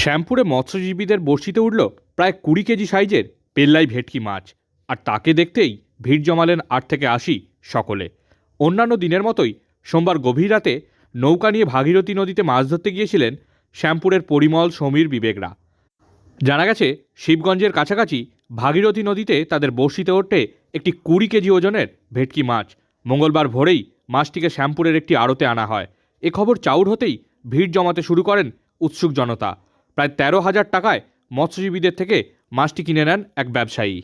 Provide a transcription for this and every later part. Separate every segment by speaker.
Speaker 1: শ্যামপুরে মৎস্যজীবীদের বড়শিতে উঠল প্রায় 20 কেজি সাইজের পেল্লাই ভেটকি মাছ। আর তাকে দেখতেই ভিড় জমালেন 8 থেকে 80 সকলে। অন্যান্য দিনের মতোই সোমবার গভীর রাতে নৌকা নিয়ে ভাগীরথী নদীতে মাছ ধরতে গিয়েছিলেন শ্যামপুরের পরিমল, সমীর, বিবেকরা। জানা গেছে শিবগঞ্জের কাছাকাছি ভাগীরথী নদীতে তাদের বড়শিতে ওঠে একটি 20 কেজি ওজনের ভেটকি মাছ। মঙ্গলবার ভোরেই মাছটিকে শ্যামপুরের একটি আড়তে আনা হয়। এ খবর চাউর হতেই ভিড় জমাতে শুরু করেন উৎসুক জনতা। প্রায় 13,000 টাকায় মৎস্যজীবীদের থেকে মাছটি কিনে নেন এক ব্যবসায়ী।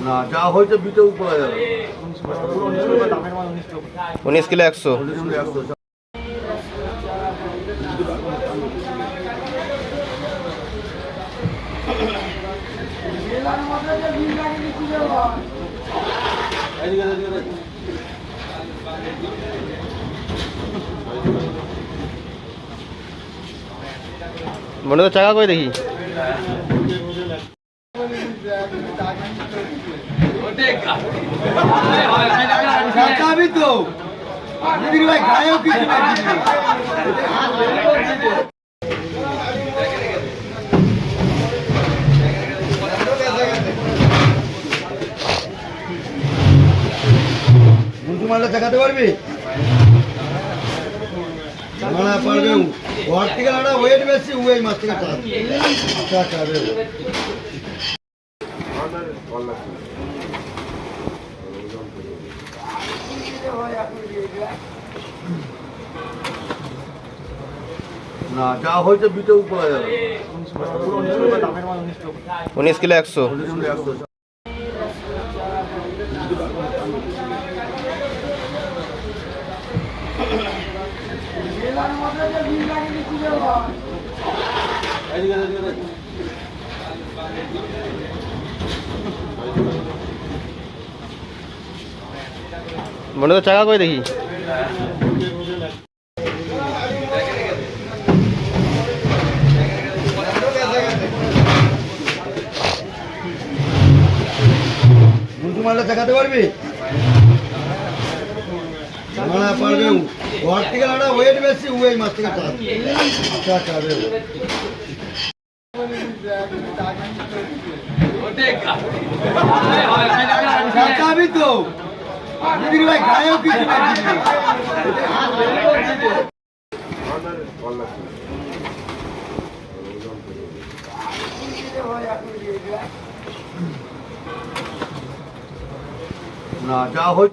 Speaker 2: না যা হয়েছে বিটেও করা যাবে
Speaker 3: 19 কিলো 100। মনে তো চাকা করে দেখি
Speaker 2: তো গায়েও কিছু মারলে দেখাতে পারবি না? পারবে ঘর থেকে একটা ওয়েট বেশি ওই মাছ থেকে না যা হয়েছে বিটেও করা যাবে
Speaker 3: 19 কিলো 100। মনে তো চাকা করে দেখি
Speaker 2: মারলে দেখাতে পারবি না? পারবে ঘর থেকে একটা ওয়েট বেশি ওই মাছ থেকে তো গায়েও কিছু না যা হয়েছে